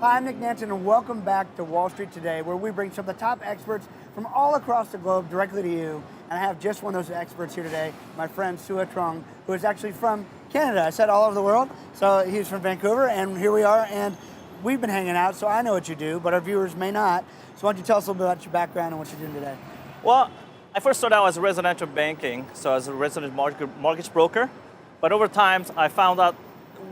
Hi, I'm Nick Nansen, and welcome back to Wall Street Today, where we bring some of the top experts from all across the globe directly to you. And I have just one of those experts here today, my friend Sua Trong, who is actually from Canada. I said all over the world, so he's from Vancouver, and here we are, and we've been hanging out, so I know what you do, but our viewers may not. So why don't you tell us a little bit about your background and what you're doing today? Well, I first started out as residential banking, so as a resident mortgage broker. But over time, I found out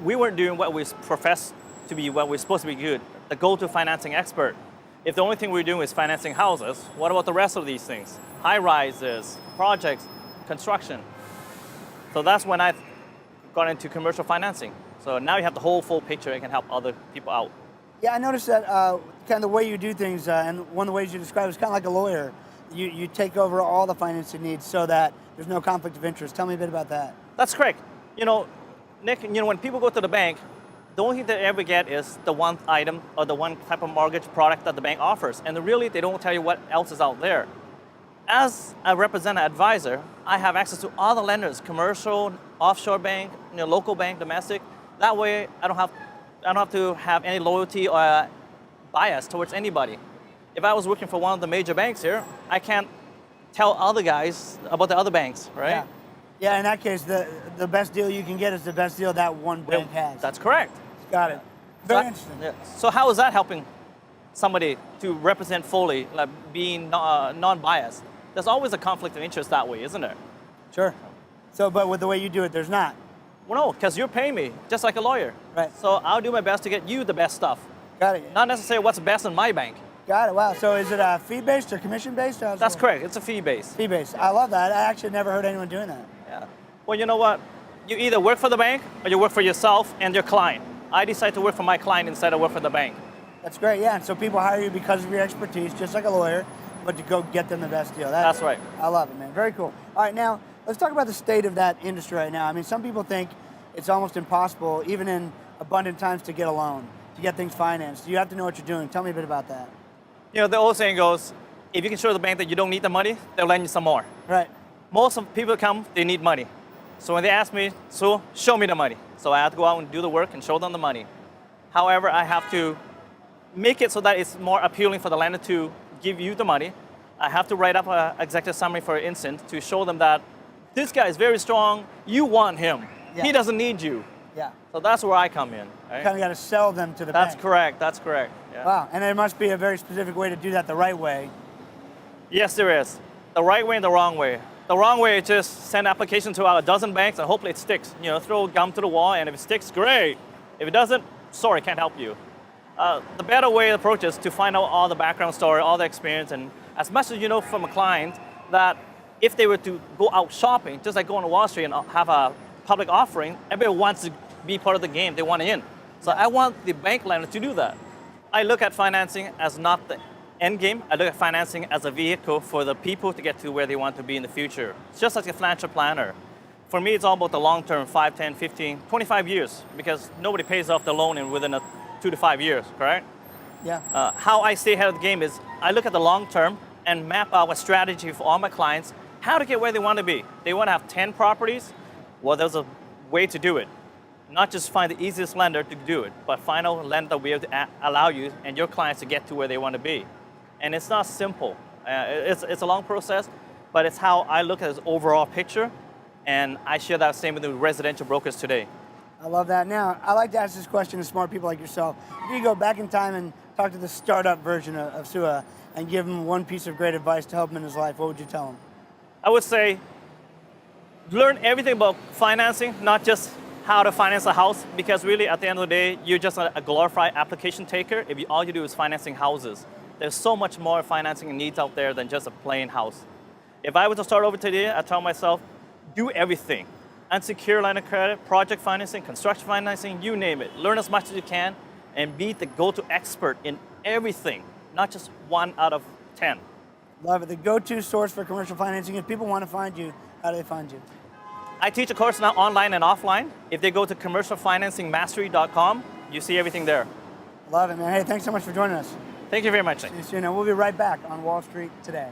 we weren't doing what we professed to be, what we're supposed to be good, the go-to financing expert. If the only thing we're doing is financing houses, what about the rest of these things? High-rises, projects, construction. So that's when I got into commercial financing. So now you have the whole full picture and can help other people out. Yeah, I noticed that kind of the way you do things, and one of the ways you describe it is kind of like a lawyer. You take over all the financing needs so that there's no conflict of interest. Tell me a bit about that. That's correct. You know, Nick, when people go to the bank, the only thing they ever get is the one item or the one type of mortgage product that the bank offers. And really, they don't tell you what else is out there. As a representative advisor, I have access to all the lenders, commercial, offshore bank, local bank, domestic. That way, I don't have to have any loyalty or bias towards anybody. If I was working for one of the major banks here, I can't tell other guys about the other banks, right? Yeah, in that case, the best deal you can get is the best deal that one bank has. That's correct. Got it. Very interesting. Yeah. So how is that helping somebody to represent fully, like being non-biased? There's always a conflict of interest that way, isn't there? Sure. So, but with the way you do it, there's not. Well, no, because you're paying me, just like a lawyer. Right. So I'll do my best to get you the best stuff. Got it. Not necessarily what's best in my bank. Got it. Wow. So is it fee-based or commission-based? That's correct. It's a fee-based. Fee-based. I love that. I actually never heard anyone doing that. Yeah. Well, you know what? You either work for the bank or you work for yourself and your client. I decide to work for my client instead of work for the bank. That's great. Yeah. And so people hire you because of your expertise, just like a lawyer, but to go get them the best deal. That's right. I love it, man. Very cool. All right. Now, let's talk about the state of that industry right now. I mean, some people think it's almost impossible, even in abundant times, to get a loan, to get things financed. You have to know what you're doing. Tell me a bit about that. You know, the old saying goes, if you can show the bank that you don't need the money, they'll lend you some more. Right. Most of people come, they need money. So when they ask me, so show me the money. So I have to go out and do the work and show them the money. However, I have to make it so that it's more appealing for the lender to give you the money. I have to write up an executive summary, for instance, to show them that this guy is very strong, you want him. Yeah. He doesn't need you. Yeah. So that's where I come in. Right? You kind of got to sell them to the bank. That's correct. That's correct. Yeah. Wow. And there must be a very specific way to do that the right way. Yes, there is. The right way and the wrong way. The wrong way is just send application to a dozen banks and hopefully it sticks. Throw gum to the wall, and if it sticks, great. If it doesn't, sorry, can't help you. The better way to approach is to find out all the background story, all the experience, and as much as you know from a client that if they were to go out shopping, just like going to Wall Street and have a public offering, everybody wants to be part of the game. They want in. So I want the bank lender to do that. I look at financing as not the end game. I look at financing as a vehicle for the people to get to where they want to be in the future. It's just like a financial planner. For me, it's all about the long term, 5, 10, 15, 25 years, because nobody pays off the loan within 2 to 5 years, correct? Yeah. How I stay ahead of the game is I look at the long term and map out a strategy for all my clients, how to get where they want to be. They want to have 10 properties? Well, there's a way to do it. Not just find the easiest lender to do it, but find a lender that will be able to allow you and your clients to get to where they want to be. And it's not simple. It's a long process, but it's how I look at this overall picture, and I share that same with the residential brokers today. I love that. Now, I like to ask this question to smart people like yourself. If you go back in time and talk to the startup version of Sua and give him one piece of great advice to help him in his life, what would you tell him? I would say, learn everything about financing, not just how to finance a house, because really at the end of the day, you're just a glorified application taker if all you do is financing houses. There's so much more financing needs out there than just a plain house. If I were to start over today, I'd tell myself, do everything. Unsecured line of credit, project financing, construction financing, you name it. Learn as much as you can and be the go-to expert in everything, not just 1 out of 10. Love it. The go-to source for commercial financing. If people want to find you, how do they find you? I teach a course now online and offline. If they go to commercialfinancingmastery.com, you see everything there. Love it, man. Hey, thanks so much for joining us. Thank you very much. See you soon. And we'll be right back on Wall Street Today.